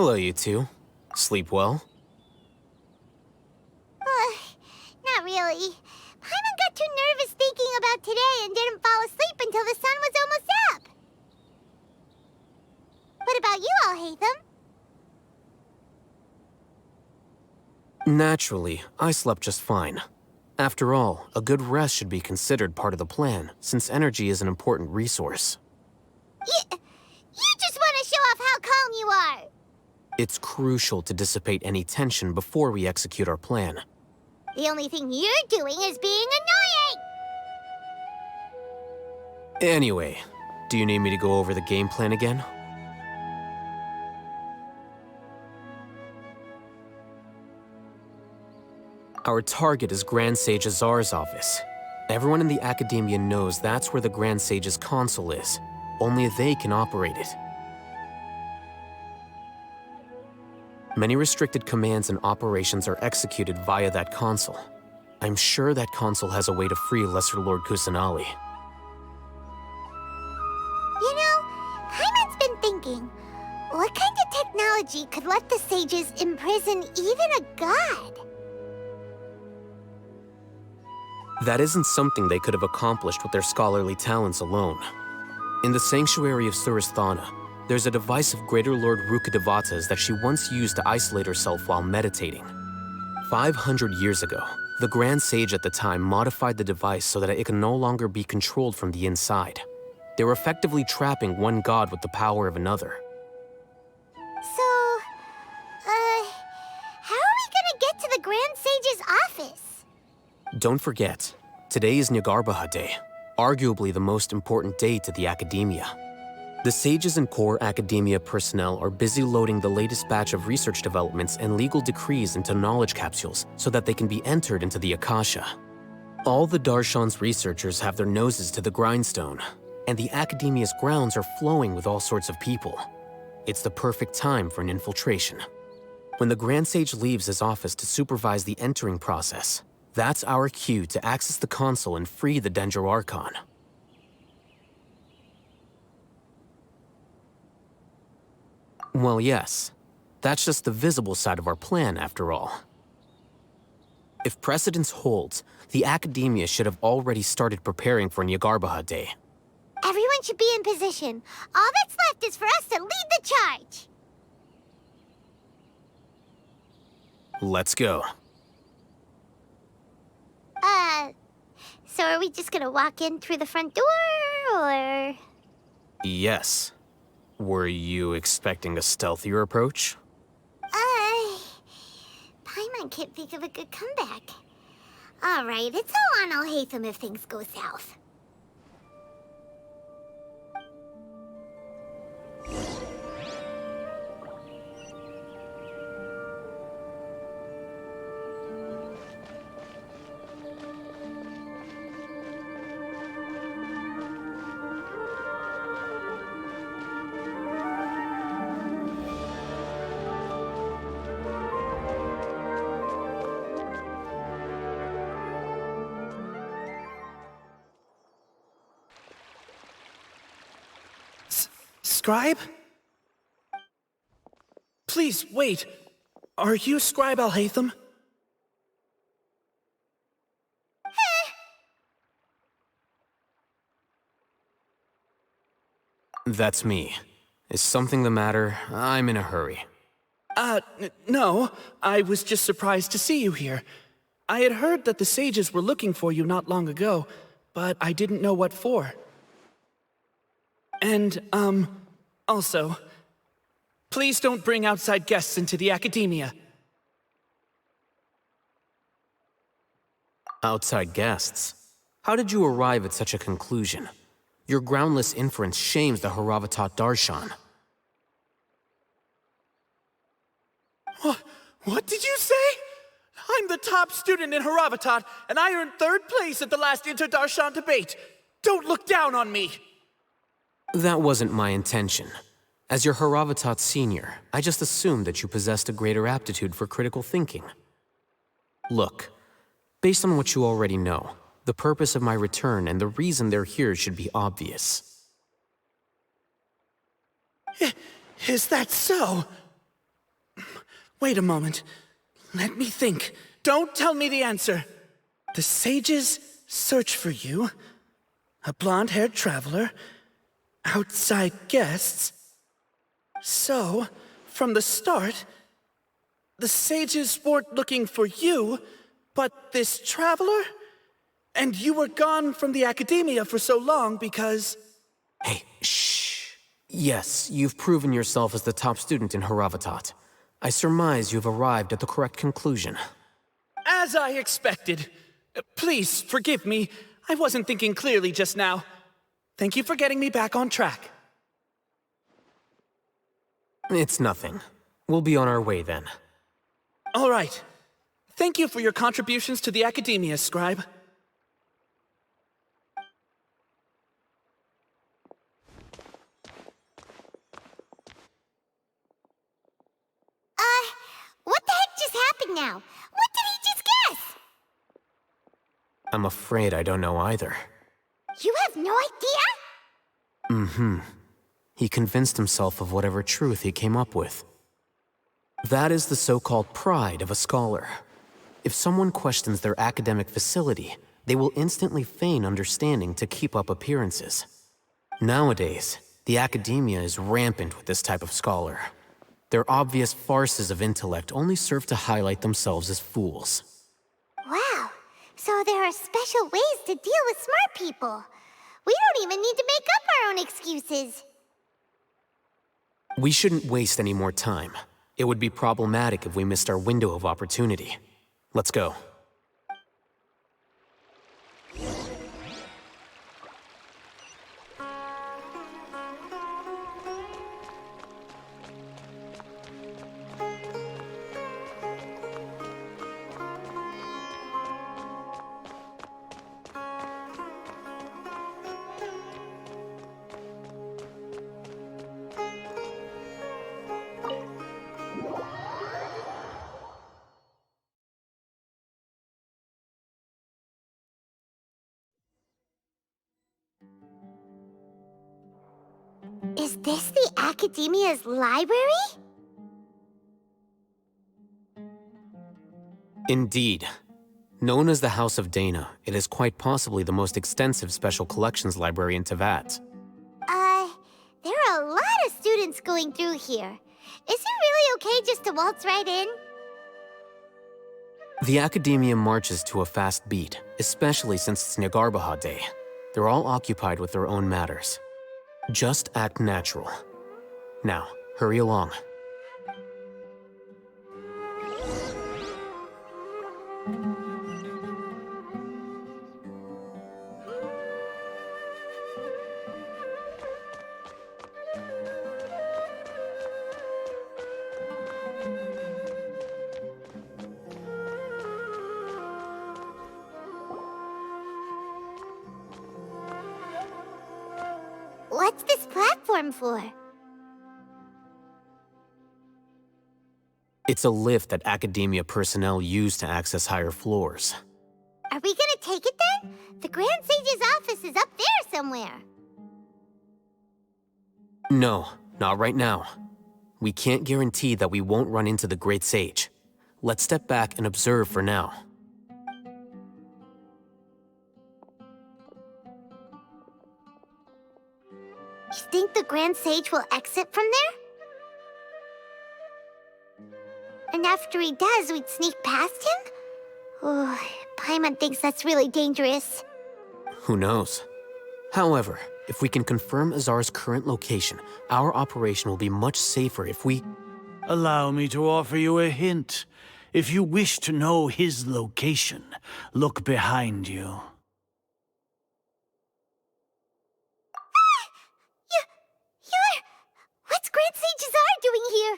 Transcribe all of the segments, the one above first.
Hello, you two. Sleep well? Not really. Paimon got too nervous thinking about today and didn't fall asleep until the sun was almost up. What about you, Alhaitham? Naturally, I slept just fine. After all, a good rest should be considered part of the plan, since energy is an important resource. You just want to show off how calm you are. It's crucial to dissipate any tension before we execute our plan. The only thing you're doing is being annoying! Anyway, do you need me to go over the game plan again? Our target is Grand Sage Azar's office. Everyone in the Academia knows that's where the Grand Sage's console is. Only they can operate it. Many restricted commands and operations are executed via that console. I'm sure that console has a way to free Lesser Lord Kusanali. You know, Paimon's been thinking, what kind of technology could let the sages imprison even a god? That isn't something they could have accomplished with their scholarly talents alone. In the Sanctuary of Suristhana, there's a device of Greater Lord Rukkhadevata's that she once used to isolate herself while meditating. 500 years ago, the Grand Sage at the time modified the device so that it can no longer be controlled from the inside. They were effectively trapping one god with the power of another. So, how are we gonna get to the Grand Sage's office? Don't forget, today is Nyagarbha Day, arguably the most important day to the Academia. The sages and core Academia personnel are busy loading the latest batch of research developments and legal decrees into knowledge capsules so that they can be entered into the Akasha. All the Darshan's researchers have their noses to the grindstone, and the Academia's grounds are flowing with all sorts of people. It's the perfect time for an infiltration. When the Grand Sage leaves his office to supervise the entering process, that's our cue to access the console and free the 3.2 Archon. Well, yes. That's just the visible side of our plan, after all. If precedence holds, the Academia should have already started preparing for Nyagarbha Day. Everyone should be in position. All that's left is for us to lead the charge. Let's go. So are we just gonna walk in through the front door, or...? Yes. Were you expecting a stealthier approach? Paimon can't think of a good comeback. Alright, it's all on Alhaitham if things go south. Scribe? Please, wait. Are you Scribe Alhaitham? That's me. Is something the matter? I'm in a hurry. No. I was just surprised to see you here. I had heard that the sages were looking for you not long ago, but I didn't know what for. And, also, please don't bring outside guests into the Academia. Outside guests? How did you arrive at such a conclusion? Your groundless inference shames the Haravatat Darshan. What did you say? I'm the top student in Haravatat, and I earned 3rd place at the last Inter-Darshan debate. Don't look down on me! That wasn't my intention. As your Haravatat senior, I just assumed that you possessed a greater aptitude for critical thinking. Look, based on what you already know, the purpose of my return and the reason they're here should be obvious. Is that so? Wait a moment. Let me think. Don't tell me the answer. The sages search for you. A blonde-haired traveler. Outside guests. So, from the start, the sages weren't looking for you, but this traveler? And you were gone from the academia for so long because... Hey, shh. Yes, you've proven yourself as the top student in Haravatat. I surmise you've arrived at the correct conclusion. As I expected. Please, forgive me. I wasn't thinking clearly just now. Thank you for getting me back on track. It's nothing. We'll be on our way then. All right. Thank you for your contributions to the academia, Scribe. What the heck just happened now? What did he just guess? I'm afraid I don't know either. You have no idea? Mm-hmm. He convinced himself of whatever truth he came up with. That is the so-called pride of a scholar. If someone questions their academic facility, they will instantly feign understanding to keep up appearances. Nowadays, the academia is rampant with this type of scholar. Their obvious farces of intellect only serve to highlight themselves as fools. Wow, so there are special ways to deal with smart people. We don't even need to make up our own excuses. We shouldn't waste any more time. It would be problematic if we missed our window of opportunity. Let's go. Is this the Academia's library? Indeed. Known as the House of Dana, it is quite possibly the most extensive special collections library in Teyvat. There are a lot of students going through here. Is it really okay just to waltz right in? The Academia marches to a fast beat, especially since it's Nyagarbahad Day. They're all occupied with their own matters. Just act natural. Now, hurry along. What's this platform for? It's a lift that Academia personnel use to access higher floors. Are we gonna take it then? The Grand Sage's office is up there somewhere. No, not right now. We can't guarantee that we won't run into the Great Sage. Let's step back and observe for now. You think the Grand Sage will exit from there? And after he does, we'd sneak past him? Oh, Paimon thinks that's really dangerous. Who knows? However, if we can confirm Azar's current location, our operation will be much safer if we... Allow me to offer you a hint. If you wish to know his location, look behind you. What's Grand Sage Azar doing here?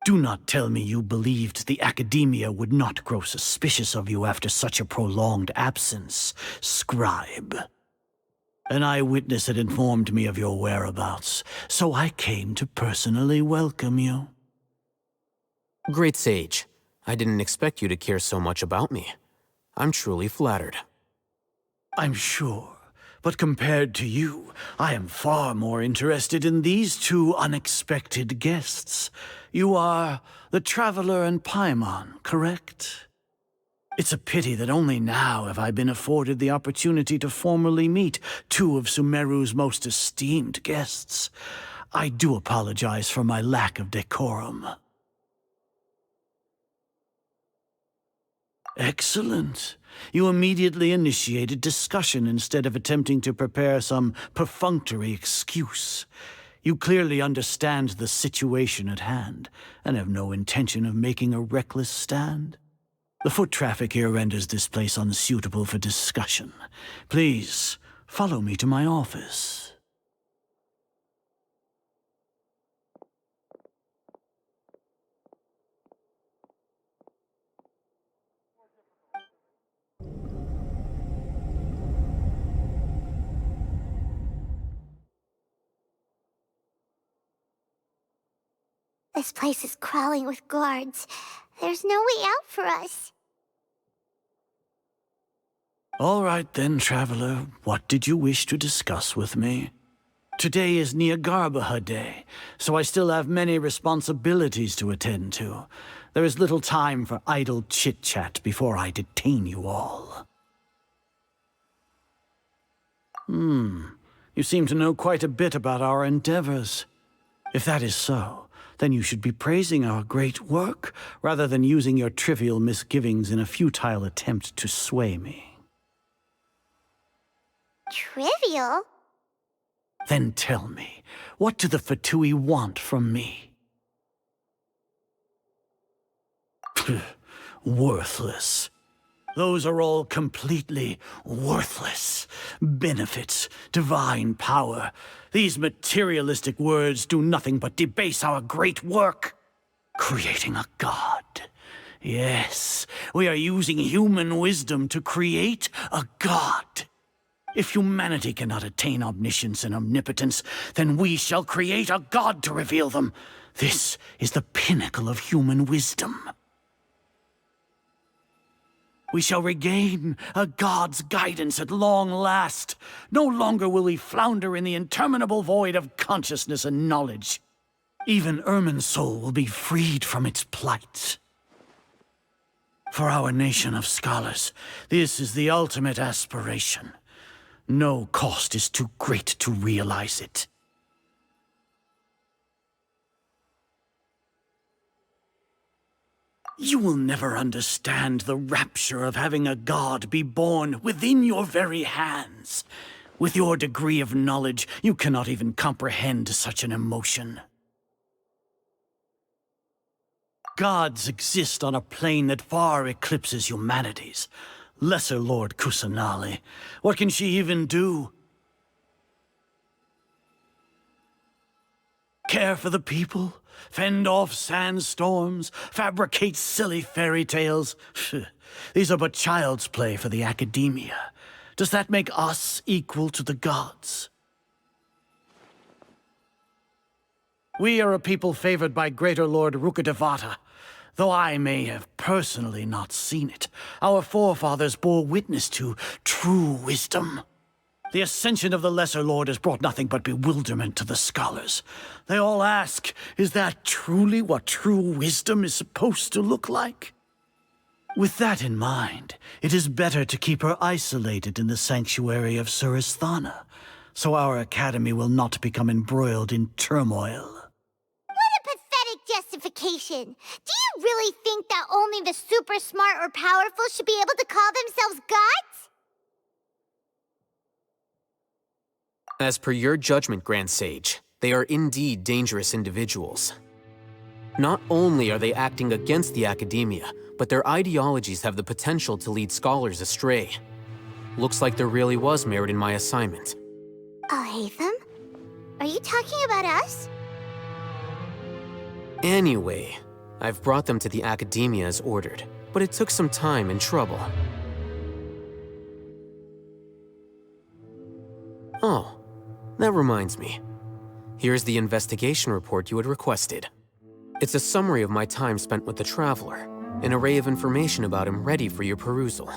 Do not tell me you believed the Academia would not grow suspicious of you after such a prolonged absence, Scribe. An eyewitness had informed me of your whereabouts, so I came to personally welcome you. Great Sage, I didn't expect you to care so much about me. I'm truly flattered. I'm sure, But compared to you, I am far more interested in these two unexpected guests. You are the Traveler and Paimon, correct? It's a pity that only now have I been afforded the opportunity to formally meet two of Sumeru's most esteemed guests. I do apologize for my lack of decorum. Excellent. You immediately initiated discussion instead of attempting to prepare some perfunctory excuse. You clearly understand the situation at hand, and have no intention of making a reckless stand. The foot traffic here renders this place unsuitable for discussion. Please, follow me to my office. This place is crawling with guards. There's no way out for us. All right then, Traveler. What did you wish to discuss with me? Today is Nyargarbaha Day, so I still have many responsibilities to attend to. There is little time for idle chit-chat before I detain you all. You seem to know quite a bit about our endeavors. If that is so, then you should be praising our great work, rather than using your trivial misgivings in a futile attempt to sway me. Trivial? Then tell me, what do the Fatui want from me? Worthless. Those are all completely worthless. Benefits, divine power. These materialistic words do nothing but debase our great work. Creating a god. Yes, we are using human wisdom to create a god. If humanity cannot attain omniscience and omnipotence, then we shall create a god to reveal them. This is the pinnacle of human wisdom. We shall regain a god's guidance at long last. No longer will we flounder in the interminable void of consciousness and knowledge. Even Irminsul will be freed from its plight. For our nation of scholars, this is the ultimate aspiration. No cost is too great to realize it. You will never understand the rapture of having a god be born within your very hands. With your degree of knowledge, you cannot even comprehend such an emotion. Gods exist on a plane that far eclipses humanity's. Lesser Lord Kusanali, what can she even do? Care for the people? Fend off sandstorms? Fabricate silly fairy tales? These are but child's play for the academia. Does that make us equal to the gods? We are a people favored by Greater Lord Rukkhadevata. Though I may have personally not seen it, our forefathers bore witness to true wisdom. The ascension of the Lesser Lord has brought nothing but bewilderment to the scholars. They all ask, is that truly what true wisdom is supposed to look like? With that in mind, it is better to keep her isolated in the sanctuary of Suristhana, so our academy will not become embroiled in turmoil. Justification. Do you really think that only the super smart or powerful should be able to call themselves gods? As per your judgment, Grand Sage, they are indeed dangerous individuals. Not only are they acting against the academia, but their ideologies have the potential to lead scholars astray. Looks like there really was merit in my assignment. Hatham? Are you talking about us? Anyway, I've brought them to the academia as ordered, but it took some time and trouble. Oh, that reminds me. Here's the investigation report you had requested. It's a summary of my time spent with the Traveler, an array of information about him ready for your perusal.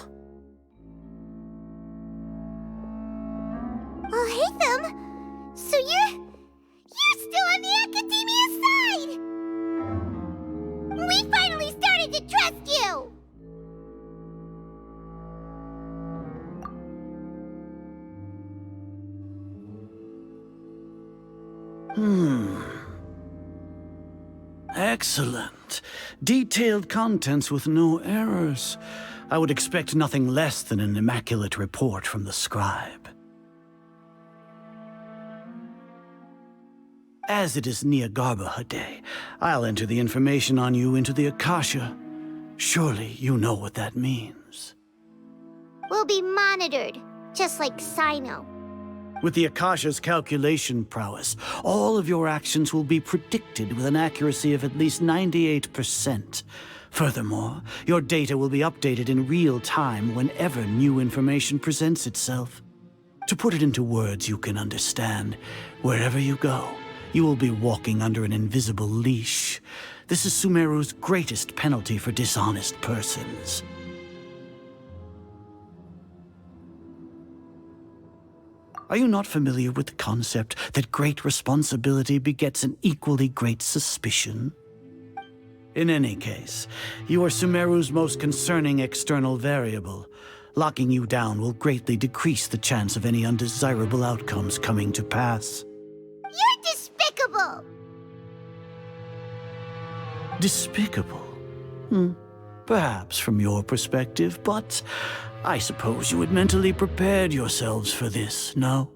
decided to trust you! Excellent. Detailed contents with no errors. I would expect nothing less than an immaculate report from the scribe. As it is Nyagarbha Day, I'll enter the information on you into the Akasha. Surely you know what that means. We'll be monitored, just like Sino. With the Akasha's calculation prowess, all of your actions will be predicted with an accuracy of at least 98%. Furthermore, your data will be updated in real time whenever new information presents itself. To put it into words you can understand, wherever you go, you will be walking under an invisible leash. This is Sumeru's greatest penalty for dishonest persons. Are you not familiar with the concept that great responsibility begets an equally great suspicion? In any case, you are Sumeru's most concerning external variable. Locking you down will greatly decrease the chance of any undesirable outcomes coming to pass. You're despicable! Despicable? Perhaps from your perspective, but I suppose you had mentally prepared yourselves for this, no?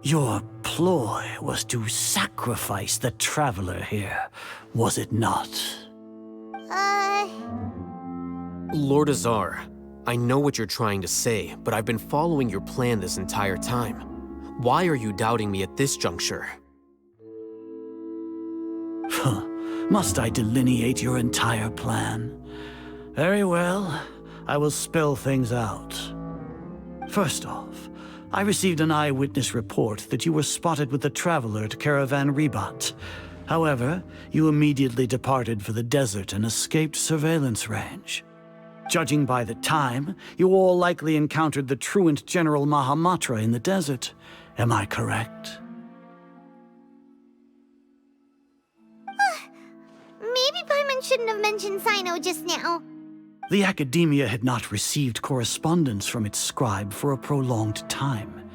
Your ploy was to sacrifice the traveler here, was it not? Lord Azar, I know what you're trying to say, but I've been following your plan this entire time. Why are you doubting me at this juncture? Must I delineate your entire plan? Very well, I will spell things out. First off, I received an eyewitness report that you were spotted with the traveler at Caravan Ribat. However, you immediately departed for the desert and escaped surveillance range. Judging by the time, you all likely encountered the truant General Mahamatra in the desert. Am I correct? Maybe Paimon shouldn't have mentioned Sino just now. The Academia had not received correspondence from its scribe for a prolonged time.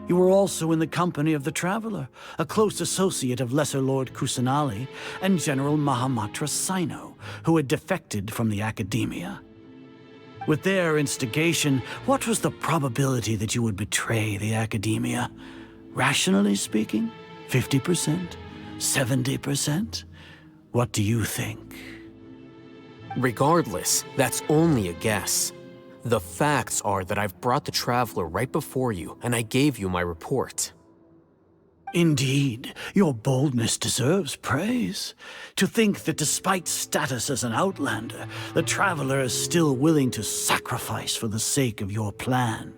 You were also in the company of the Traveler, a close associate of Lesser Lord Kusanali and General Mahamatra Sino, who had defected from the Academia. With their instigation, what was the probability that you would betray the Academia? Rationally speaking, 50%? 70%? What do you think? Regardless, that's only a guess. The facts are that I've brought the Traveler right before you, and I gave you my report. Indeed, your boldness deserves praise. To think that despite status as an outlander, the Traveler is still willing to sacrifice for the sake of your plan.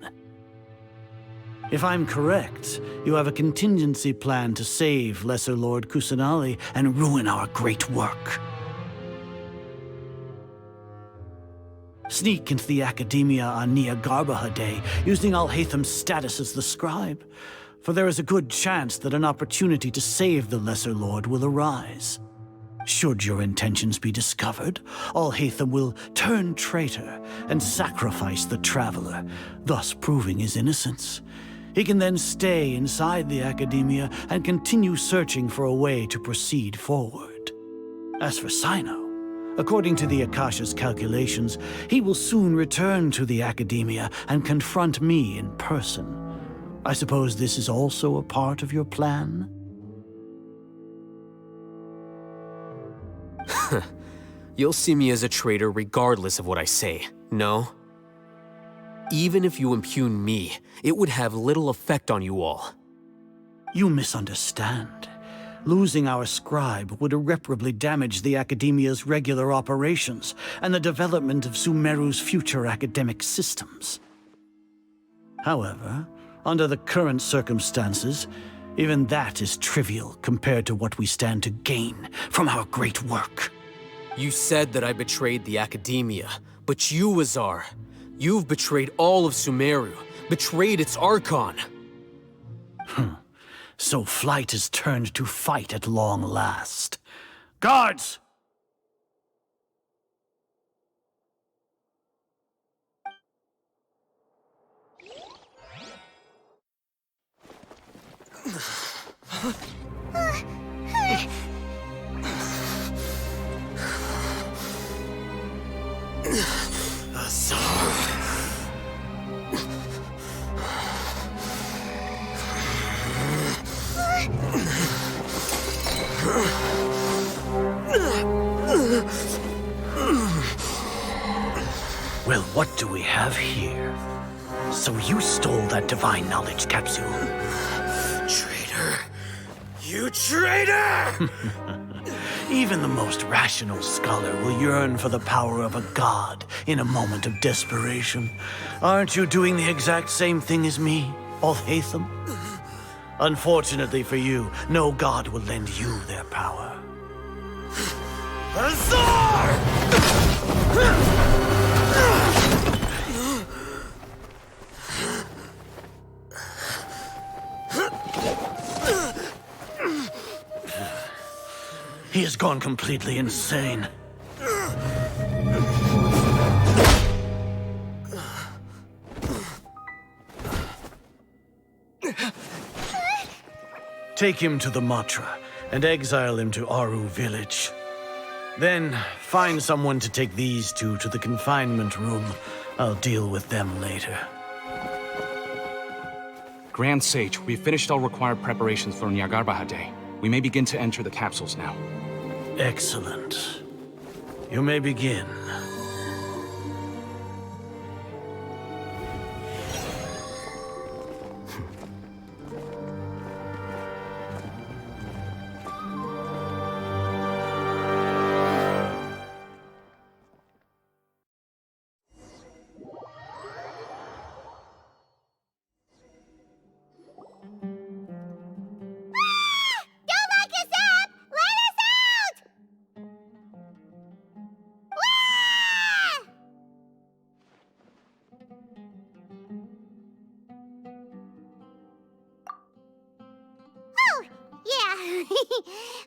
If I'm correct, you have a contingency plan to save Lesser Lord Kusanali and ruin our great work. Sneak into the Academia on Nyagarbha Day, using Alhaitham's status as the scribe, for there is a good chance that an opportunity to save the Lesser Lord will arise. Should your intentions be discovered, Alhaitham will turn traitor and sacrifice the Traveler, thus proving his innocence. He can then stay inside the Academia and continue searching for a way to proceed forward. As for Sino, according to the Akasha's calculations, he will soon return to the Academia and confront me in person. I suppose this is also a part of your plan? You'll see me as a traitor regardless of what I say, no? Even if you impugn me, it would have little effect on you all. You misunderstand. Losing our scribe would irreparably damage the Academia's regular operations and the development of Sumeru's future academic systems. However, under the current circumstances, even that is trivial compared to what we stand to gain from our great work. You said that I betrayed the Academia, but you, Azar, you've betrayed all of Sumeru, betrayed its Archon. So flight has turned to fight at long last. Guards! Well, what do we have here? So you stole that divine knowledge capsule? Traitor! You traitor! Even the most rational scholar will yearn for the power of a god in a moment of desperation. Aren't you doing the exact same thing as me, Alhaitham? Unfortunately for you, no god will lend you their power. Azar! He has gone completely insane. Take him to the Matra and exile him to Aru village. Then find someone to take these two to the confinement room. I'll deal with them later. Grand Sage, we've finished all required preparations for Nyagarbha Day. We may begin to enter the capsules now. Excellent. You may begin. Don't lock us up! Let us out! Wah! Oh, yeah.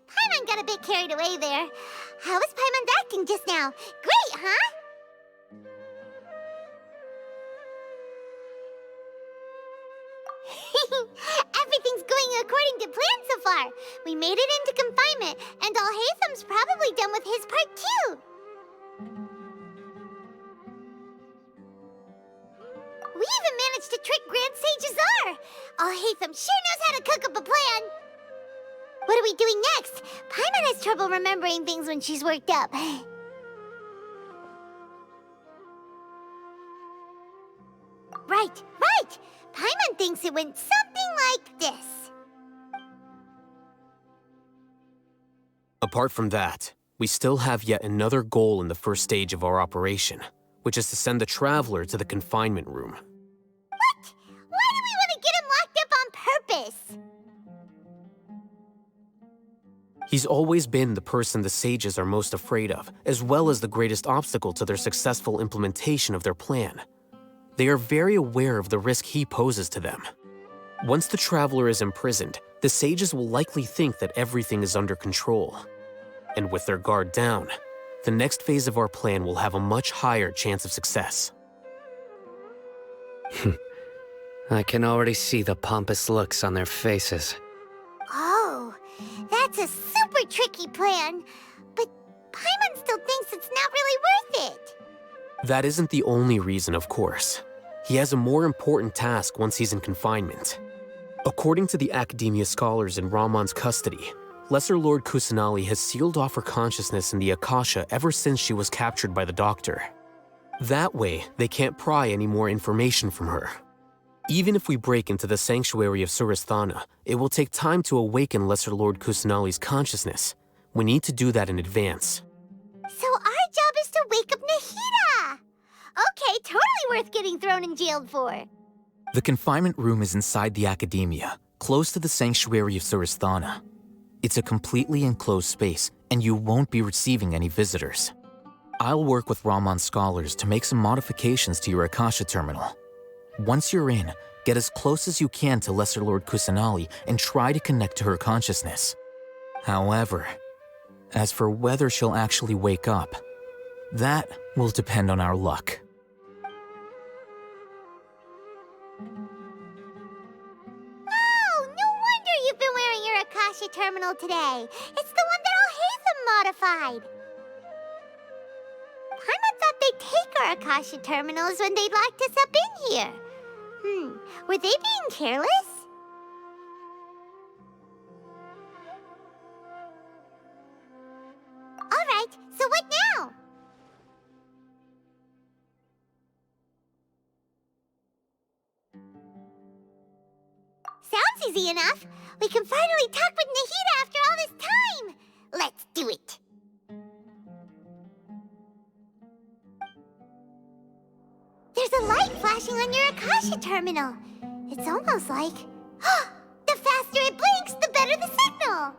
Paimon got a bit carried away there. How was Paimon's acting just now? Great, huh? Everything's going according to plan so far. We made it into confinement, and Alhaitham's probably done with his part too. We even managed to trick Grand Sage Azar. Alhaitham sure knows how to cook up a plan. What are we doing next? Paimon has trouble remembering things when she's worked up. Right. Paimon thinks it went something like this. Apart from that, we still have yet another goal in the first stage of our operation, which is to send the Traveler to the confinement room. What? Why do we want to get him locked up on purpose? He's always been the person the sages are most afraid of, as well as the greatest obstacle to their successful implementation of their plan. They are very aware of the risk he poses to them. Once the Traveler is imprisoned, the sages will likely think that everything is under control. And with their guard down, the next phase of our plan will have a much higher chance of success. I can already see the pompous looks on their faces. Oh, that's a super tricky plan. But Paimon still thinks it's not really worth it. That isn't the only reason, of course. He has a more important task once he's in confinement. According to the Academia scholars in Ramon's custody, Lesser Lord Kusanali has sealed off her consciousness in the Akasha ever since she was captured by the Doctor. That way, they can't pry any more information from her. Even if we break into the sanctuary of Surasthana, it will take time to awaken Lesser Lord Kusanali's consciousness. We need to do that in advance. So our job is to wake up Nahida! Okay, totally worth getting thrown in jail for. The confinement room is inside the Academia, close to the sanctuary of Surasthana. It's a completely enclosed space, and you won't be receiving any visitors. I'll work with Ramon's scholars to make some modifications to your Akasha terminal. Once you're in, get as close as you can to Lesser Lord Kusanali and try to connect to her consciousness. However, as for whether she'll actually wake up, that will depend on our luck. Oh, no wonder today. It's the one that Alhaitham modified. Paimon thought they'd take our Akasha terminals when they'd locked us up in here. Were they being careless? Alright, so what now? Sounds easy enough. We can finally talk with Nahida after all this time. Let's do it. There's a light flashing on your Akasha terminal. It's almost like... the faster it blinks, the better the signal!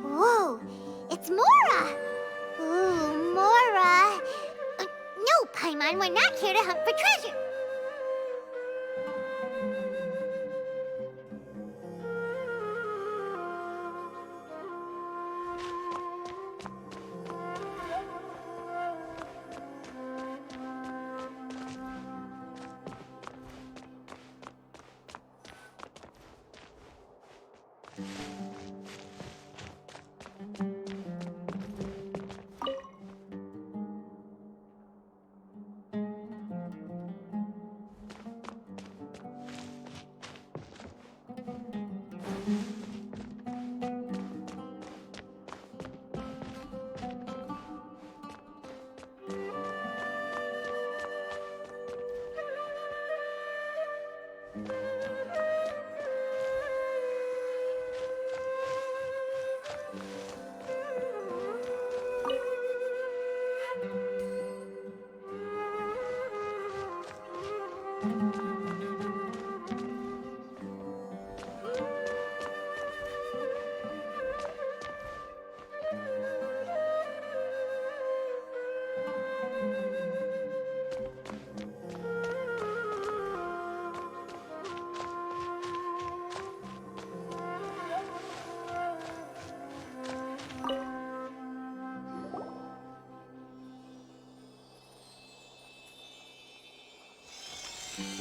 Whoa, it's Mora! Ooh, Mora! No, Paimon, we're not here to hunt for treasure!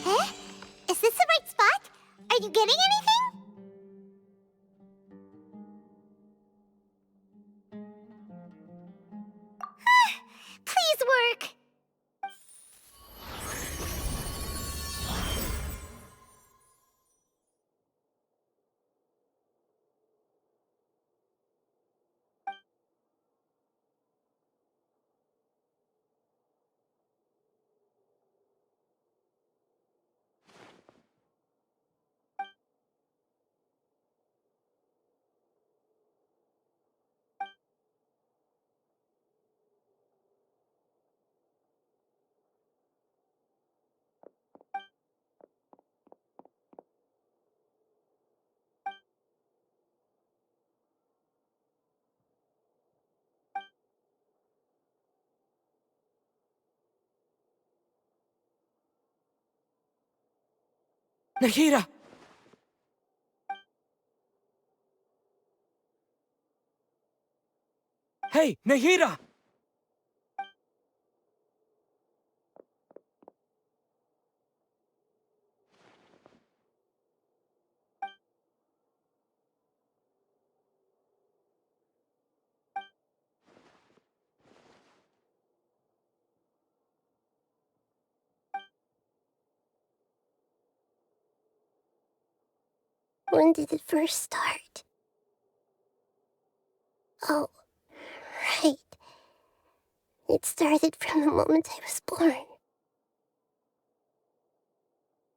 Huh? Is this the right spot? Are you getting anything? Please work! Nahida! Hey, Nahida! When did it first start? Oh, right. It started from the moment I was born.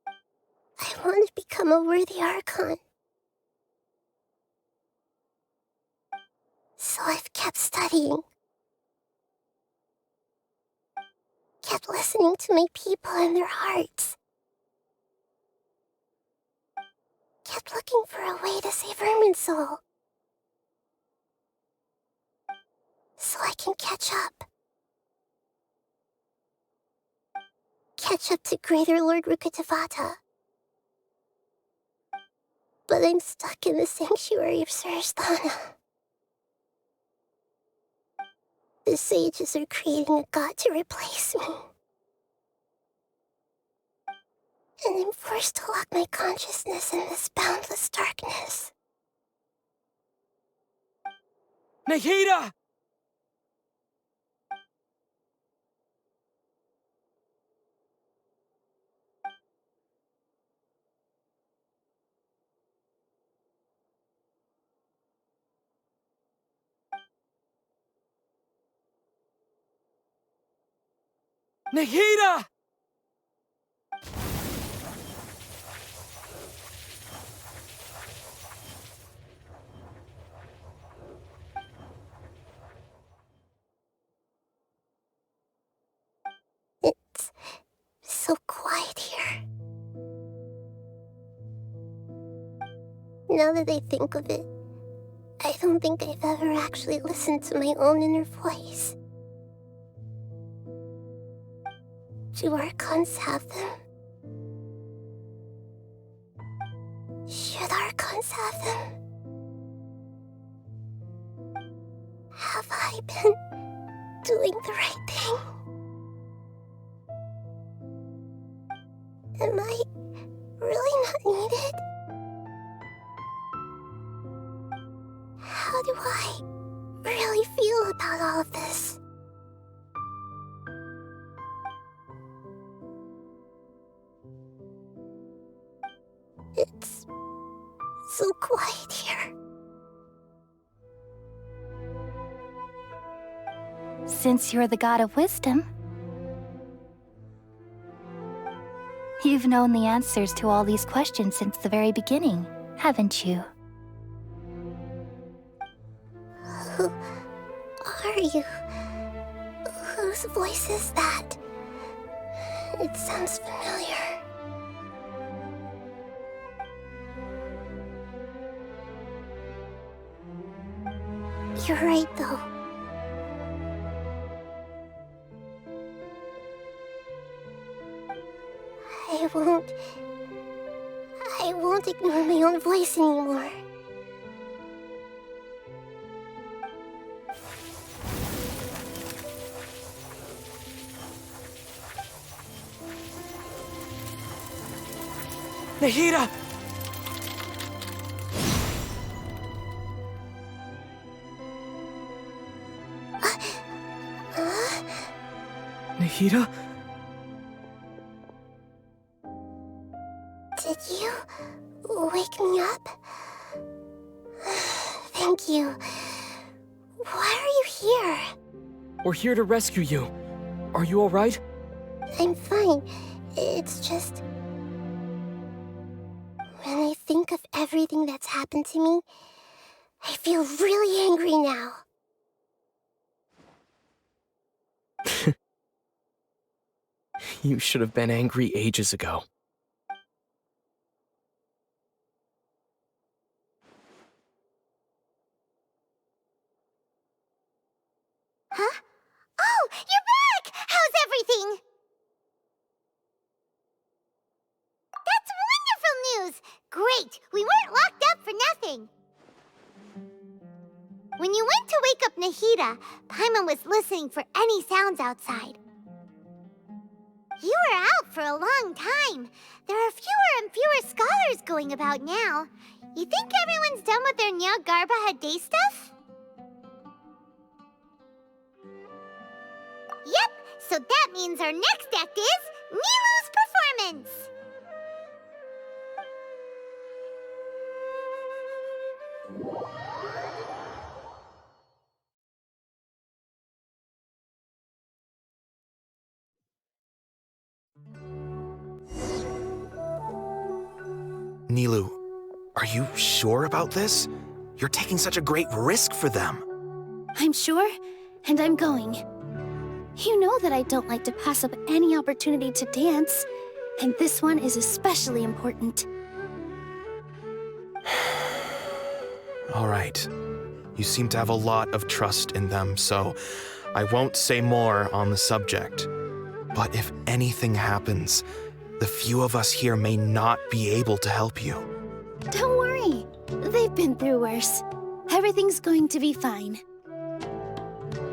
I want to become a worthy Archon. So I've kept studying. Kept listening to my people and their hearts. Kept looking for a way to save Irminsul. So I can catch up. catch up to Greater Lord Rukkhadevata. But I'm stuck in the sanctuary of Suristhana. The sages are creating a god to replace me. And I'm forced to lock my consciousness in this boundless darkness. Nahida! Nahida! It's so quiet here. Now that I think of it, I don't think I've ever actually listened to my own inner voice. Do Archons have them? Should Archons have them? Have I been doing the right thing? Am I really not needed? How do I really feel about all of this? It's so quiet here. Since you're the god of wisdom, you've known the answers to all these questions since the very beginning, haven't you? Who are you? Whose voice is that? It sounds familiar. You're right, though. I won't ignore my own voice anymore. Nahida! Nahida? Did you wake me up? Thank you. Why are you here? We're here to rescue you. Are you alright? I'm fine. It's just... when I think of everything that's happened to me, I feel really angry now. You should have been angry ages ago. Huh? Oh, you're back! How's everything? That's wonderful news! Great! We weren't locked up for nothing. When you went to wake up Nahida, Paimon was listening for any sounds outside. You were out for a long time. There are fewer and fewer scholars going about now. You think everyone's done with their Nyagarbha day stuff? Yep, so that means our next act is Nilou's performance. Nilou, are you sure about this? You're taking such a great risk for them. I'm sure, and I'm going. You know that I don't like to pass up any opportunity to dance, and this one is especially important. All right. You seem to have a lot of trust in them, so I won't say more on the subject. But if anything happens, the few of us here may not be able to help you. Don't worry. They've been through worse. Everything's going to be fine.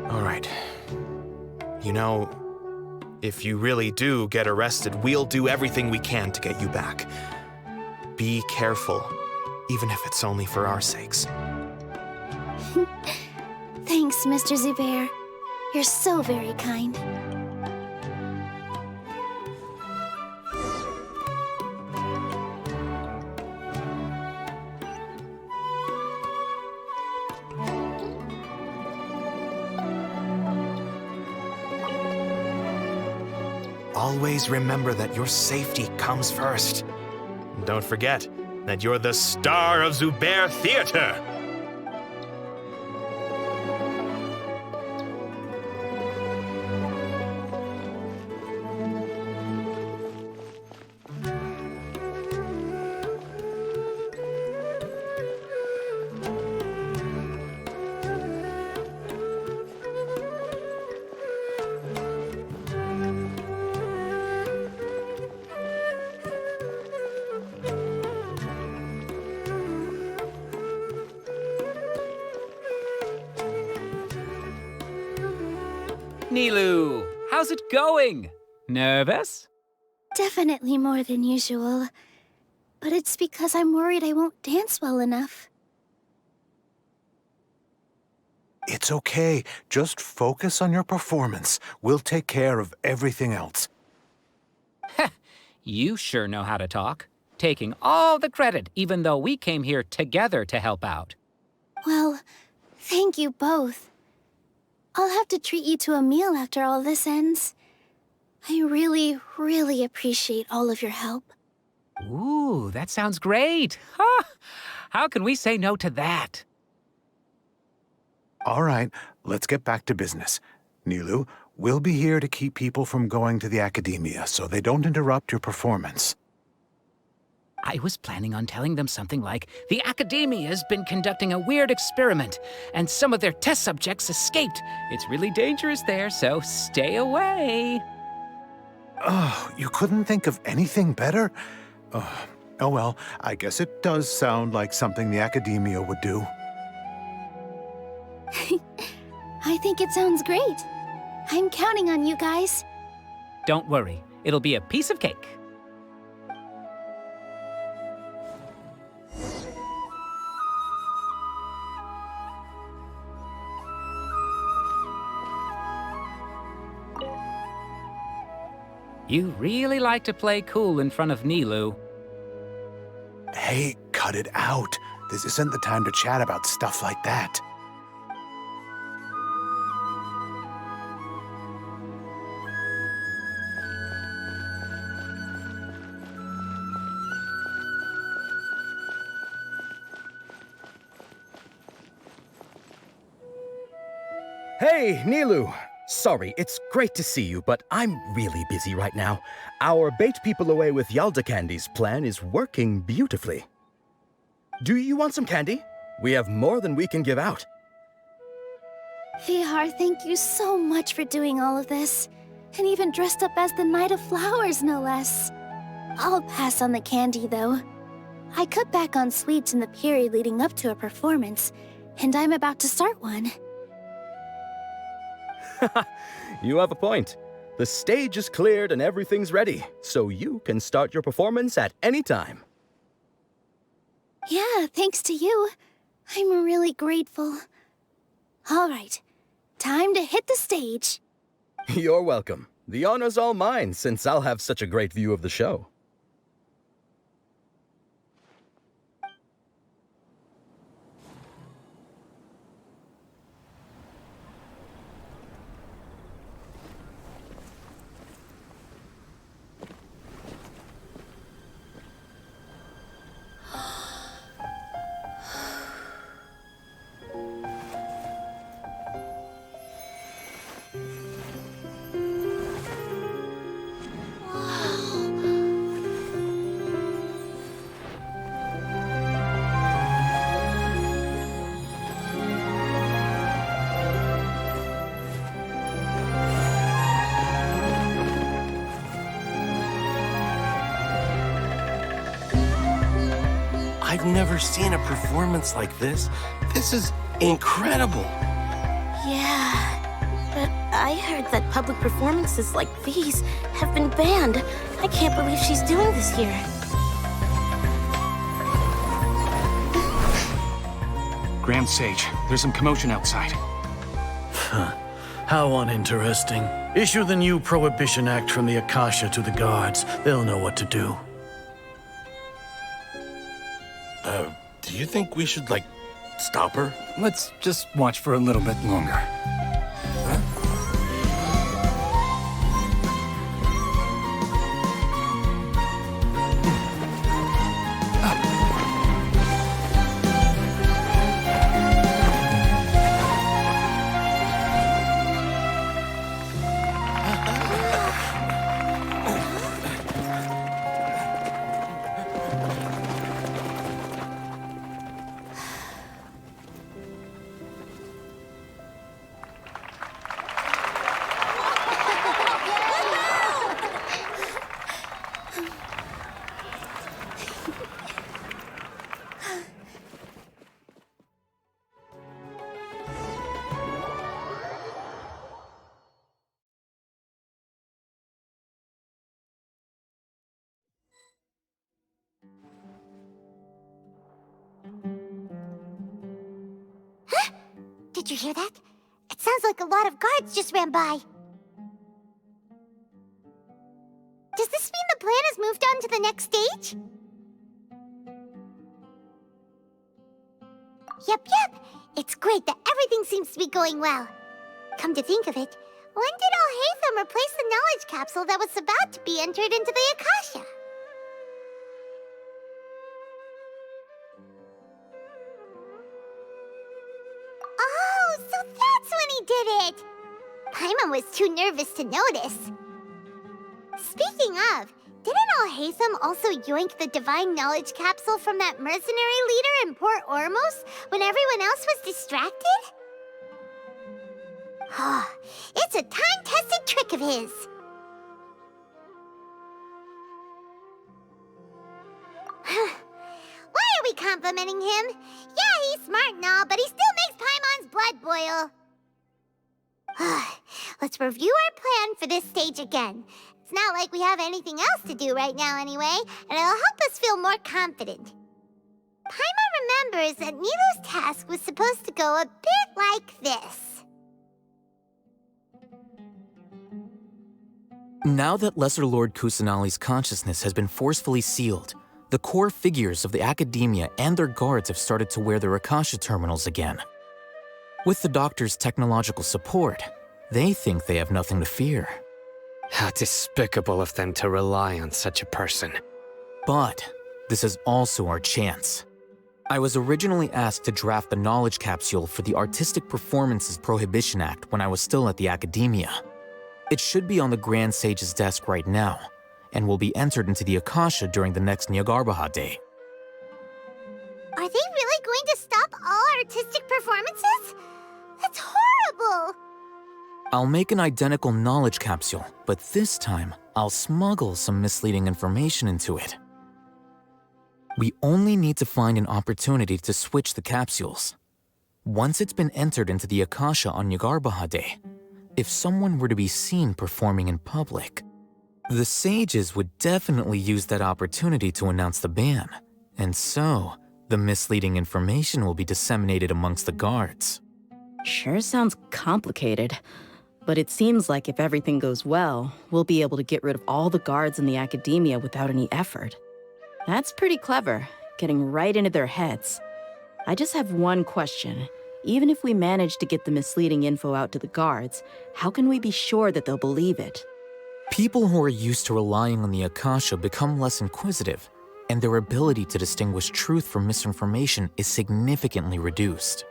All right. You know, if you really do get arrested, we'll do everything we can to get you back. Be careful, even if it's only for our sakes. Thanks, Mr. Zubair. You're so very kind. Always remember that your safety comes first. And don't forget that you're the star of Zubair Theater! Nilou, how's it going? Nervous? Definitely more than usual. But it's because I'm worried I won't dance well enough. It's okay. Just focus on your performance. We'll take care of everything else. You sure know how to talk. Taking all the credit, even though we came here together to help out. Well, thank you both. I'll have to treat you to a meal after all this ends. I really, really appreciate all of your help. Ooh, that sounds great. Huh? How can we say no to that? All right, let's get back to business. Nilou, we'll be here to keep people from going to the academia so they don't interrupt your performance. I was planning on telling them something like, the Academia's been conducting a weird experiment, and some of their test subjects escaped. It's really dangerous there, so stay away. Oh, you couldn't think of anything better? Oh well, I guess it does sound like something the academia would do. I think it sounds great. I'm counting on you guys. Don't worry, it'll be a piece of cake. You really like to play cool in front of Nilou. Hey, cut it out. This isn't the time to chat about stuff like that. Hey, Nilou! Sorry, it's great to see you, but I'm really busy right now. Our Bait People Away with Yalda Candies plan is working beautifully. Do you want some candy? We have more than we can give out. Vihar, thank you so much for doing all of this. And even dressed up as the Knight of Flowers, no less. I'll pass on the candy, though. I cut back on sweets in the period leading up to a performance, and I'm about to start one. You have a point. The stage is cleared and everything's ready, so you can start your performance at any time. Yeah, thanks to you. I'm really grateful. All right, time to hit the stage. You're welcome. The honor's all mine, since I'll have such a great view of the show. I've never seen a performance like this. This is incredible. Yeah, but I heard that public performances like these have been banned. I can't believe she's doing this here. Grand Sage, there's some commotion outside. How uninteresting. Issue the new Prohibition Act from the Akasha to the guards. They'll know what to do. Do you think we should, like, stop her? Let's just watch for a little bit longer. Did you hear that? It sounds like a lot of guards just ran by. Does this mean the plan has moved on to the next stage? Yep. It's great that everything seems to be going well. Come to think of it, when did Alhaitham replace the knowledge capsule that was about to be entered into the Akasha? Oh, so that's when he did it! Paimon was too nervous to notice. Speaking of, didn't Alhaitham also yoink the divine knowledge capsule from that mercenary leader in Port Ormos when everyone else was distracted? Oh, it's a time-tested trick of his. Why are we complimenting him? Yeah, he's smart and all, but he still makes Paimon's blood boil. Let's review our plan for this stage again. It's not like we have anything else to do right now anyway, and it'll help us feel more confident. Paimon remembers that Nilou's task was supposed to go a bit like this. Now that Lesser Lord Kusanali's consciousness has been forcefully sealed, the core figures of the Academia and their guards have started to wear their Akasha terminals again. With the Doctor's technological support, they think they have nothing to fear. How despicable of them to rely on such a person. But this is also our chance. I was originally asked to draft the knowledge capsule for the Artistic Performances Prohibition Act when I was still at the Academia. It should be on the Grand Sage's desk right now, and will be entered into the Akasha during the next Nyargarbaha Day. Are they really going to stop all artistic performances? That's horrible! I'll make an identical knowledge capsule, but this time, I'll smuggle some misleading information into it. We only need to find an opportunity to switch the capsules. Once it's been entered into the Akasha on Nyargarbaha Day, if someone were to be seen performing in public, the sages would definitely use that opportunity to announce the ban, and so the misleading information will be disseminated amongst the guards. Sure sounds complicated, but it seems like if everything goes well, we'll be able to get rid of all the guards in the Academia without any effort. That's pretty clever, getting right into their heads. I just have one question. Even if we manage to get the misleading info out to the guards, how can we be sure that they'll believe it? People who are used to relying on the Akasha become less inquisitive, and their ability to distinguish truth from misinformation is significantly reduced.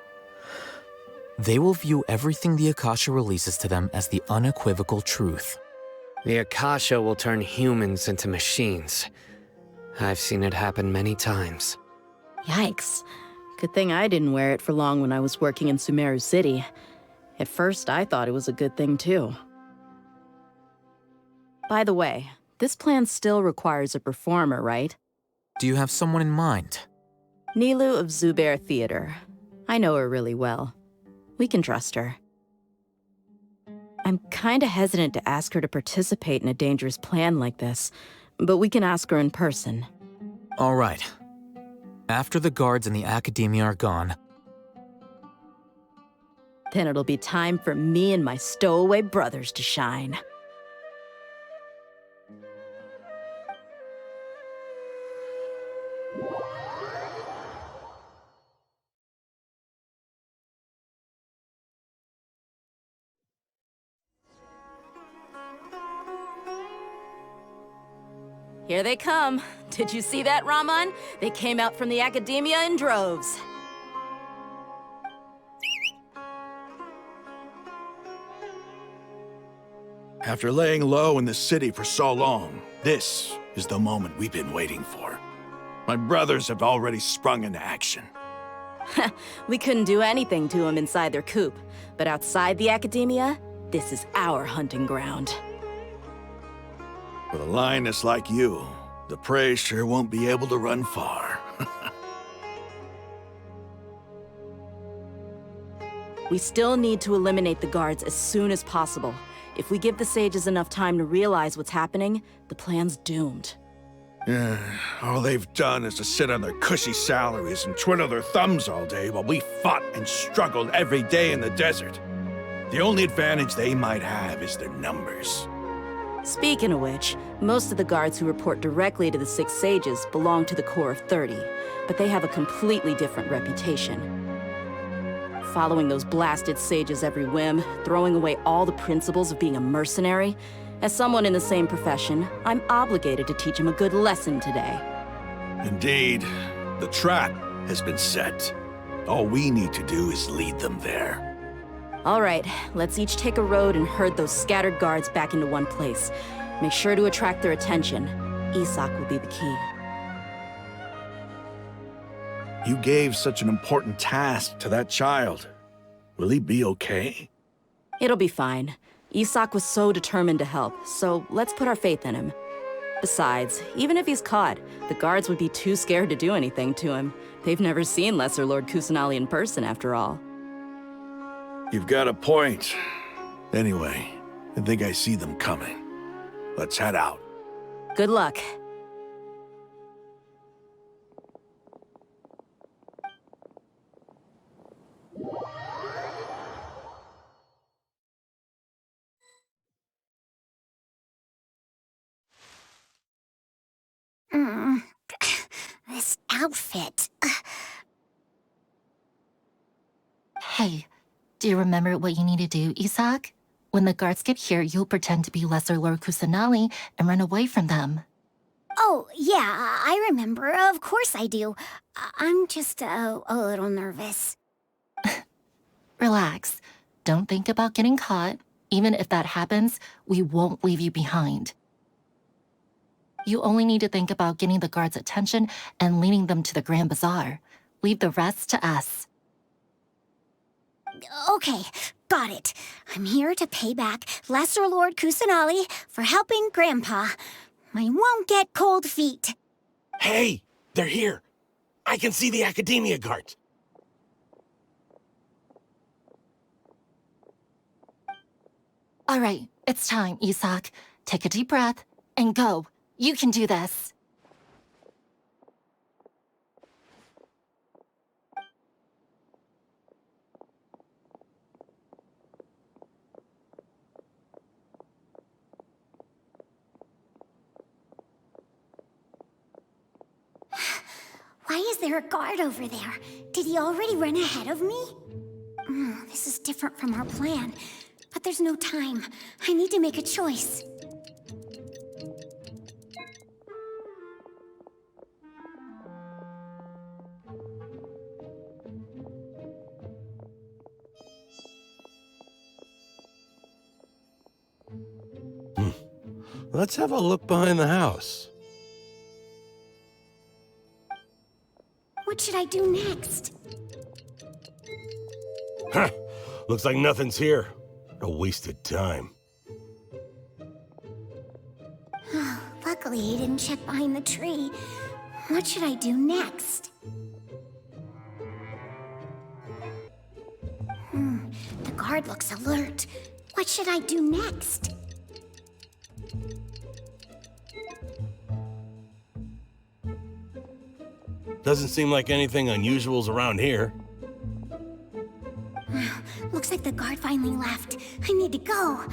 They will view everything the Akasha releases to them as the unequivocal truth. The Akasha will turn humans into machines. I've seen it happen many times. Yikes. Good thing I didn't wear it for long when I was working in Sumeru City. At first, I thought it was a good thing too. By the way, this plan still requires a performer, right? Do you have someone in mind? Nilu of Zubair Theater. I know her really well. We can trust her. I'm kinda hesitant to ask her to participate in a dangerous plan like this, but we can ask her in person. All right. After the guards and the Academia are gone, then it'll be time for me and my stowaway brothers to shine. Here they come. Did you see that, Raman? They came out from the Academia in droves. After laying low in the city for so long, this is the moment we've been waiting for. My brothers have already sprung into action. We couldn't do anything to them inside their coop, but outside the Academia, this is our hunting ground. With a lioness like you, the prey sure won't be able to run far. We still need to eliminate the guards as soon as possible. If we give the sages enough time to realize what's happening, the plan's doomed. Yeah, all they've done is to sit on their cushy salaries and twiddle their thumbs all day while we fought and struggled every day in the desert. The only advantage they might have is their numbers. Speaking of which, most of the guards who report directly to the Six Sages belong to the Corps of 30, but they have a completely different reputation. Following those blasted sages every whim, throwing away all the principles of being a mercenary. As someone in the same profession, I'm obligated to teach them a good lesson today. Indeed, the trap has been set. All we need to do is lead them there. All right, let's each take a road and herd those scattered guards back into one place. Make sure to attract their attention. Isak will be the key. You gave such an important task to that child. Will he be okay? It'll be fine. Isak was so determined to help, so let's put our faith in him. Besides, even if he's caught, the guards would be too scared to do anything to him. They've never seen Lesser Lord Kusanali in person, after all. You've got a point. Anyway, I think I see them coming. Let's head out. Good luck. This outfit. Hey, do you remember what you need to do, Isak? When the guards get here, you'll pretend to be Lesser Lord Kusanali and run away from them. Oh, yeah, I remember. Of course I do. I'm just a little nervous. Relax. Don't think about getting caught. Even if that happens, we won't leave you behind. You only need to think about getting the guards' attention and leading them to the Grand Bazaar. Leave the rest to us. Okay, got it. I'm here to pay back Lesser Lord Kusanali for helping Grandpa. I won't get cold feet. Hey, they're here. I can see the Academia guards. All right, it's time, Isak. Take a deep breath and go. You can do this. Why is there a guard over there? Did he already run ahead of me? This is different from our plan. But there's no time. I need to make a choice. Let's have a look behind the house. What should I do next? Huh. Looks like nothing's here. A wasted time. Luckily, he didn't check behind the tree. What should I do next? guard looks alert. What should I do next? Doesn't seem like anything unusual's around here. Looks like the guard finally left. I need to go.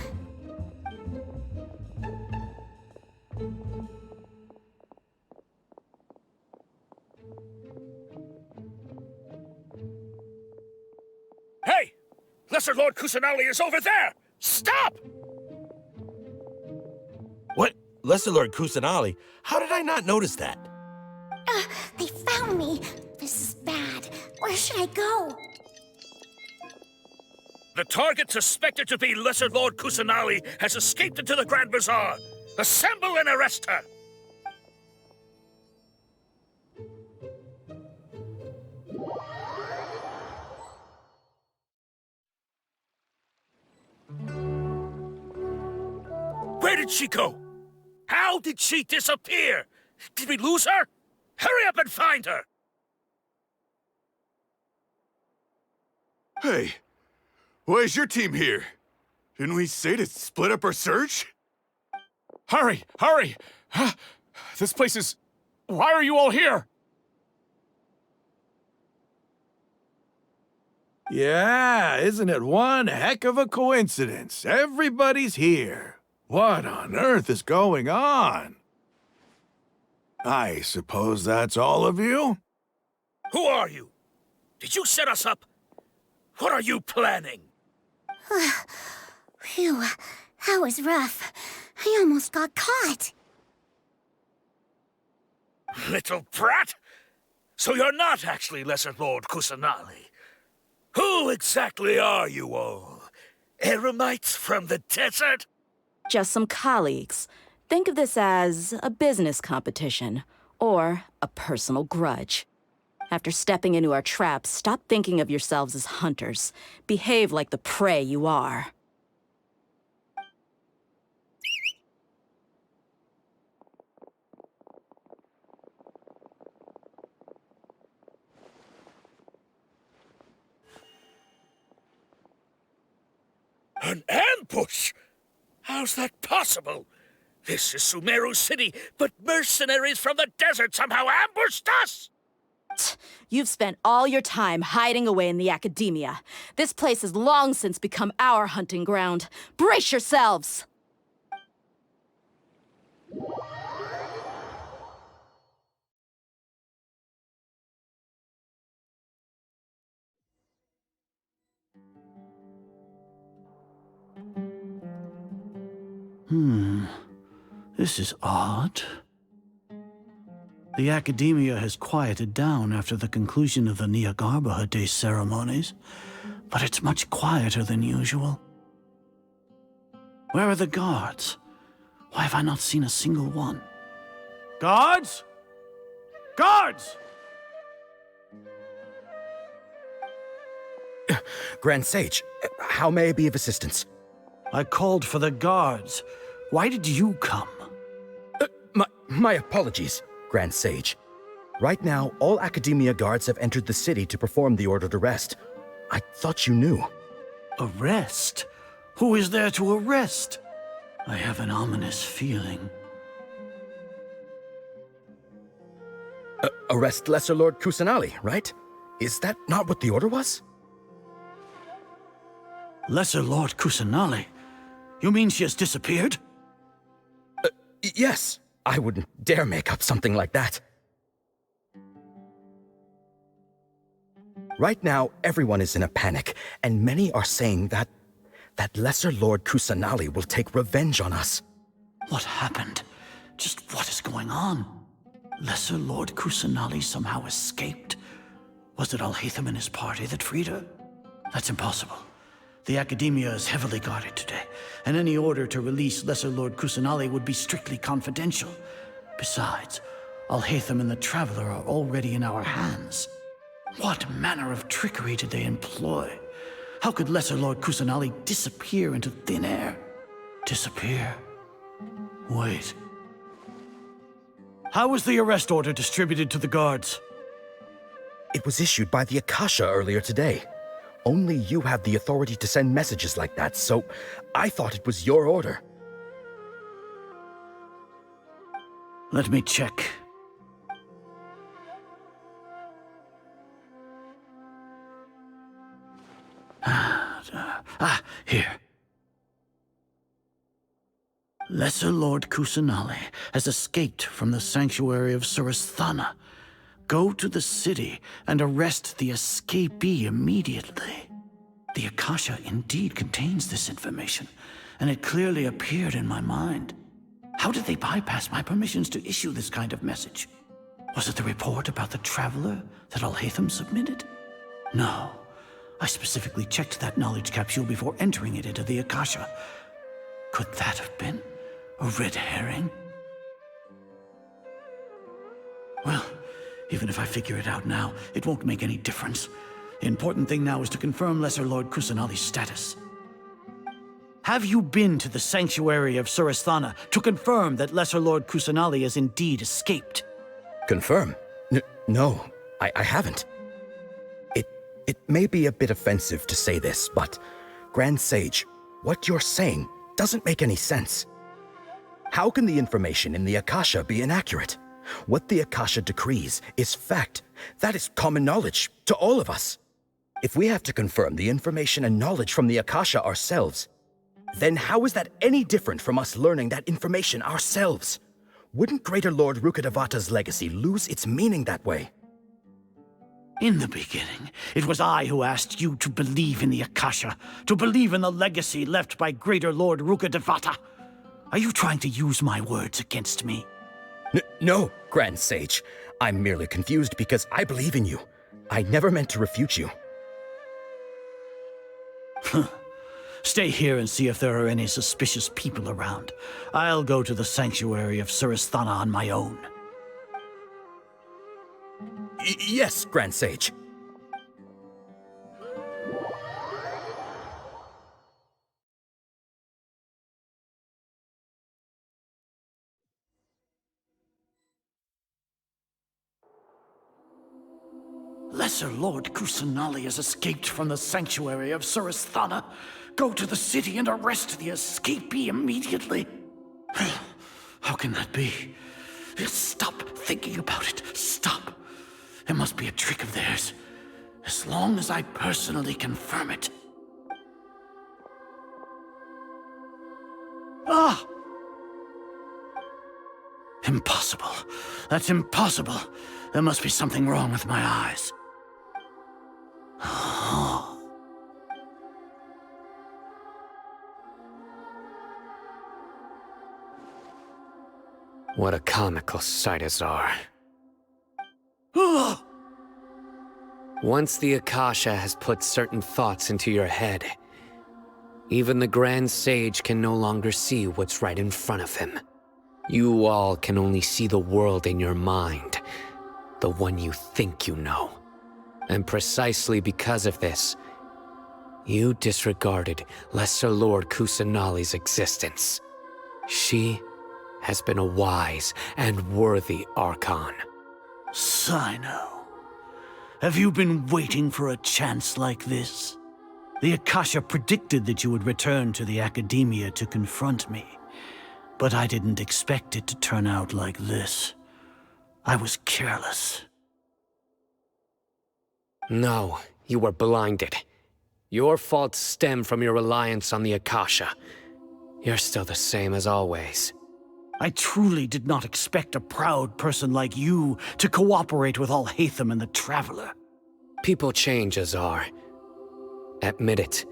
Hey! Lesser Lord Kusanali is over there! Stop! What? Lesser Lord Kusanali? How did I not notice that? They found me. This is bad. Where should I go? The target suspected to be Lesser Lord Kusanali has escaped into the Grand Bazaar. Assemble and arrest her! Where did she go? How did she disappear? Did we lose her? Hurry up and find her! Hey, why is your team here? Didn't we say to split up our search? Hurry! Hurry! This place is... Why are you all here? Yeah, isn't it one heck of a coincidence? Everybody's here. What on earth is going on? I suppose that's all of you? Who are you? Did you set us up? What are you planning? Phew, that was rough. I almost got caught. Little brat! So you're not actually Lesser Lord Kusanali. Who exactly are you all? Eremites from the desert? Just some colleagues. Think of this as a business competition, or a personal grudge. After stepping into our traps, stop thinking of yourselves as hunters. Behave like the prey you are. An ambush? How's that possible? This is Sumeru City, but mercenaries from the desert somehow ambushed us! You've spent all your time hiding away in the academia. This place has long since become our hunting ground. Brace yourselves! This is odd. The academia has quieted down after the conclusion of the Nyagarbha Day ceremonies, but it's much quieter than usual. Where are the guards? Why have I not seen a single one? Guards? Guards! Grand Sage, how may I be of assistance? I called for the guards. Why did you come? My apologies, Grand Sage. Right now, all Academia guards have entered the city to perform the ordered arrest. I thought you knew. Arrest? Who is there to arrest? I have an ominous feeling. Arrest Lesser Lord Kusanali, right? Is that not what the order was? Lesser Lord Kusanali? You mean she has disappeared? Yes. I wouldn't dare make up something like that. Right now, everyone is in a panic, and many are saying that Lesser Lord Kusanali will take revenge on us. What happened? Just what is going on? Lesser Lord Kusanali somehow escaped? Was it Alhaitham and his party that freed her? That's impossible. The Academia is heavily guarded today, and any order to release Lesser Lord Kusanali would be strictly confidential. Besides, Alhaitham and the Traveler are already in our hands. What manner of trickery did they employ? How could Lesser Lord Kusanali disappear into thin air? Disappear? Wait. How was the arrest order distributed to the guards? It was issued by the Akasha earlier today. Only you have the authority to send messages like that, so I thought it was your order. Let me check. Here. Lesser Lord Kusanali has escaped from the sanctuary of Suristhana. Go to the city and arrest the escapee immediately. The Akasha indeed contains this information, and it clearly appeared in my mind. How did they bypass my permissions to issue this kind of message? Was it the report about the traveler that Alhaitham submitted? No. I specifically checked that knowledge capsule before entering it into the Akasha. Could that have been a red herring? Well, even if I figure it out now, it won't make any difference. The important thing now is to confirm Lesser Lord Kusanali's status. Have you been to the sanctuary of Suristhana to confirm that Lesser Lord Kusanali has indeed escaped? Confirm? No, I haven't. It may be a bit offensive to say this, but Grand Sage, what you're saying doesn't make any sense. How can the information in the Akasha be inaccurate? What the Akasha decrees is fact. That is common knowledge to all of us. If we have to confirm the information and knowledge from the Akasha ourselves, then how is that any different from us learning that information ourselves? Wouldn't Greater Lord Rukkhadevata's legacy lose its meaning that way? In the beginning, it was I who asked you to believe in the Akasha, to believe in the legacy left by Greater Lord Rukkhadevata. Are you trying to use my words against me? No, Grand Sage. I'm merely confused because I believe in you. I never meant to refute you. Stay here and see if there are any suspicious people around. I'll go to the sanctuary of Suristhana on my own. Yes, Grand Sage. Lesser Lord Kusanali has escaped from the sanctuary of Suristhana. Go to the city and arrest the escapee immediately. How can that be? Stop thinking about it. Stop. It must be a trick of theirs. As long as I personally confirm it. Ah! Impossible. That's impossible. There must be something wrong with my eyes. What a comical sight, Azar. Once the Akasha has put certain thoughts into your head, even the Grand Sage can no longer see what's right in front of him. You all can only see the world in your mind, the one you think you know. And precisely because of this, you disregarded Lesser Lord Kusanali's existence. She has been a wise and worthy Archon. Sino, have you been waiting for a chance like this? The Akasha predicted that you would return to the Academia to confront me, but I didn't expect it to turn out like this. I was careless. No, you were blinded. Your faults stem from your reliance on the Akasha. You're still the same as always. I truly did not expect a proud person like you to cooperate with Alhaitham and the Traveler. People change, Azar. Admit it.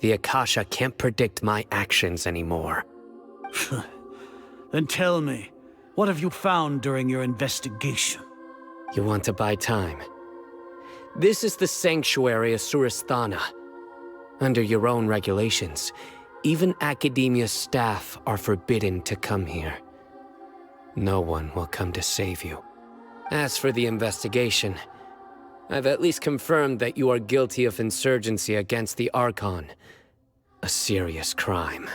The Akasha can't predict my actions anymore. Then tell me, what have you found during your investigation? You want to buy time? This is the sanctuary of Suristhana. Under your own regulations, even Academia staff are forbidden to come here. No one will come to save you. As for the investigation, I've at least confirmed that you are guilty of insurgency against the Archon. A serious crime.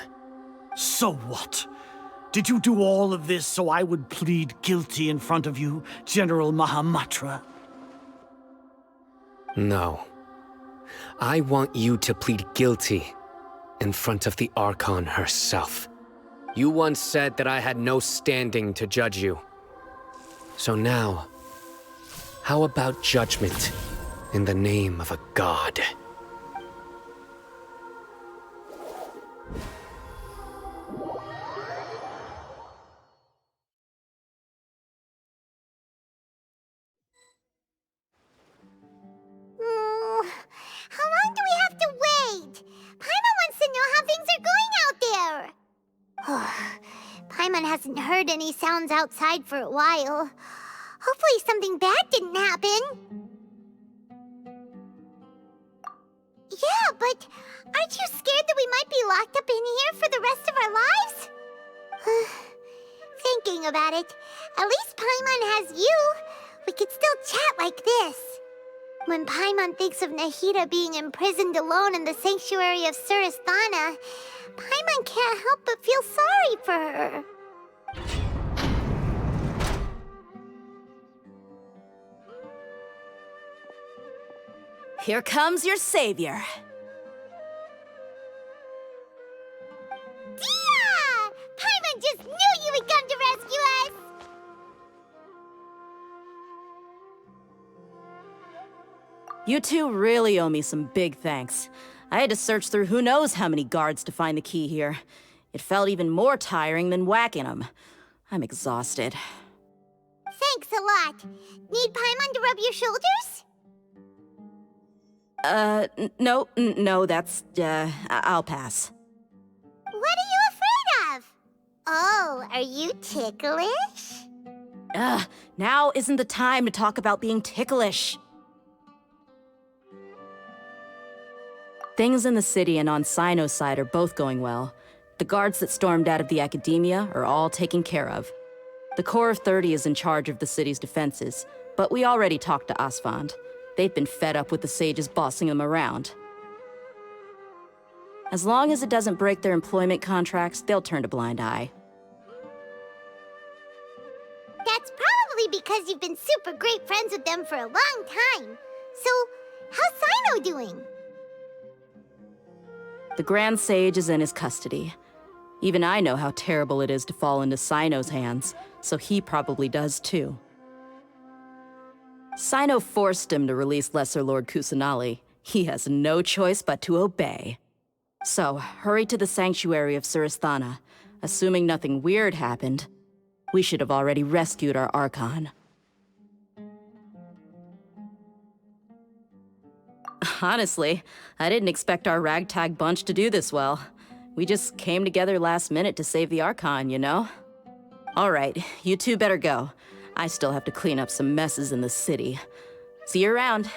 So what? Did you do all of this so I would plead guilty in front of you, General Mahamatra? No. I want you to plead guilty in front of the Archon herself. You once said that I had no standing to judge you. So now, how about judgment in the name of a god? How long do we have to wait? Paimon wants to know how things are going out there. Paimon hasn't heard any sounds outside for a while. Hopefully something bad didn't happen. Yeah, but aren't you scared that we might be locked up in here for the rest of our lives? Thinking about it, at least Paimon has you. We could still chat like this. When Paimon thinks of Nahida being imprisoned alone in the sanctuary of Surasthana, Paimon can't help but feel sorry for her. Here comes your savior. Dia! Paimon just knew you would come to rescue us! You two really owe me some big thanks. I had to search through who knows how many guards to find the key here. It felt even more tiring than whacking them. I'm exhausted. Thanks a lot. Need Paimon to rub your shoulders? No, that's, I'll pass. What are you afraid of? Oh, are you ticklish? Now isn't the time to talk about being ticklish. Things in the city and on Sino's side are both going well. The guards that stormed out of the Academia are all taken care of. The Corps of 30 is in charge of the city's defenses, but we already talked to Asfand. They've been fed up with the sages bossing them around. As long as it doesn't break their employment contracts, they'll turn a blind eye. That's probably because you've been super great friends with them for a long time. So, how's Sino doing? The Grand Sage is in his custody. Even I know how terrible it is to fall into Sino's hands, so he probably does too. Sino forced him to release Lesser Lord Kusanali. He has no choice but to obey. So, hurry to the sanctuary of Surasthana. Assuming nothing weird happened, we should have already rescued our Archon. Honestly, I didn't expect our ragtag bunch to do this well. We just came together last minute to save the Archon, you know? All right, you two better go. I still have to clean up some messes in the city. See you around.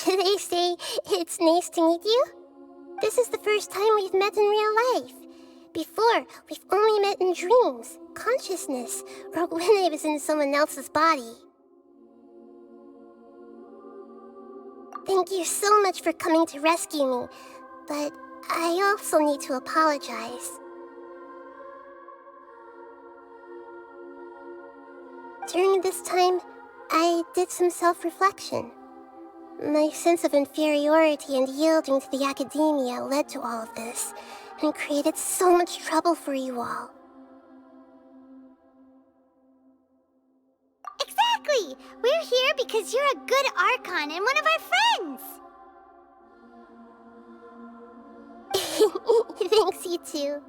Should I say it's nice to meet you? This is the first time we've met in real life. Before, we've only met in dreams, consciousness, or when I was in someone else's body. Thank you so much for coming to rescue me, but I also need to apologize. During this time, I did some self-reflection. My sense of inferiority and yielding to the Academia led to all of this, and created so much trouble for you all. Really, we're here because you're a good Archon and one of our friends. Thanks, you too.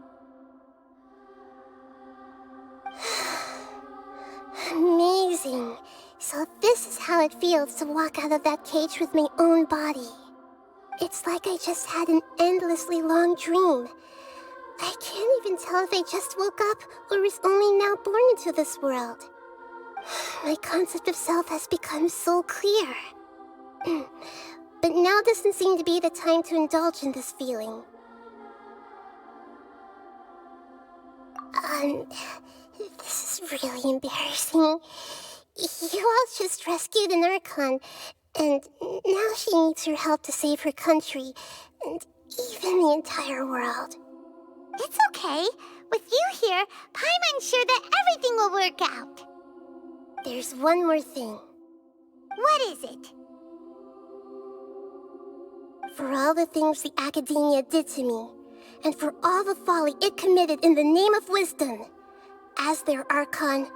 Amazing. So this is how it feels to walk out of that cage with my own body. It's like I just had an endlessly long dream. I can't even tell if I just woke up or was only now born into this world. My concept of self has become so clear. But now doesn't seem to be the time to indulge in this feeling. This is really embarrassing. You all just rescued an Archon, and now she needs your help to save her country, and even the entire world. It's okay. With you here, Paimon's sure that everything will work out. There's one more thing. What is it? For all the things the Academia did to me, and for all the folly it committed in the name of wisdom, as their Archon,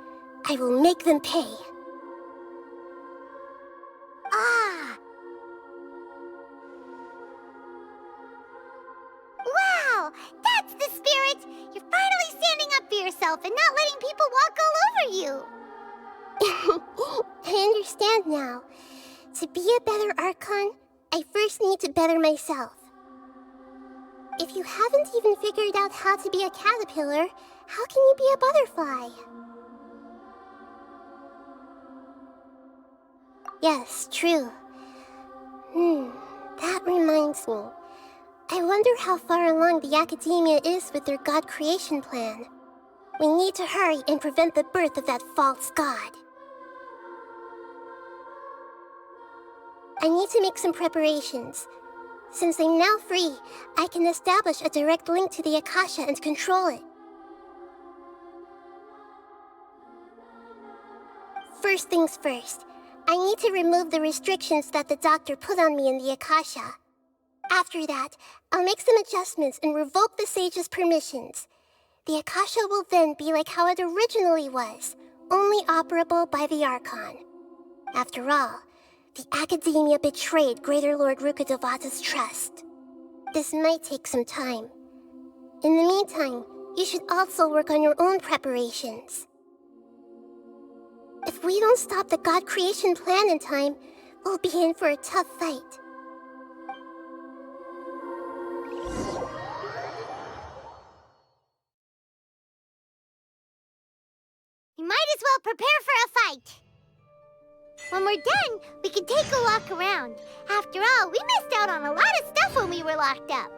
I will make them pay. Ah! Wow! That's the spirit! You're finally standing up for yourself and not letting people walk all over you! I understand now. To be a better Archon, I first need to better myself. If you haven't even figured out how to be a caterpillar, how can you be a butterfly? Yes, true. That reminds me. I wonder how far along the Academia is with their god creation plan. We need to hurry and prevent the birth of that false god. I need to make some preparations. Since I'm now free, I can establish a direct link to the Akasha and control it. First things first, I need to remove the restrictions that the doctor put on me in the Akasha. After that, I'll make some adjustments and revoke the sage's permissions. The Akasha will then be like how it originally was, only operable by the Archon. After all, the Academia betrayed Greater Lord Rukkhadevata's trust. This might take some time. In the meantime, you should also work on your own preparations. If we don't stop the god creation plan in time, we'll be in for a tough fight. We might as well prepare for a fight. When we're done, we can take a walk around. After all, we missed out on a lot of stuff when we were locked up.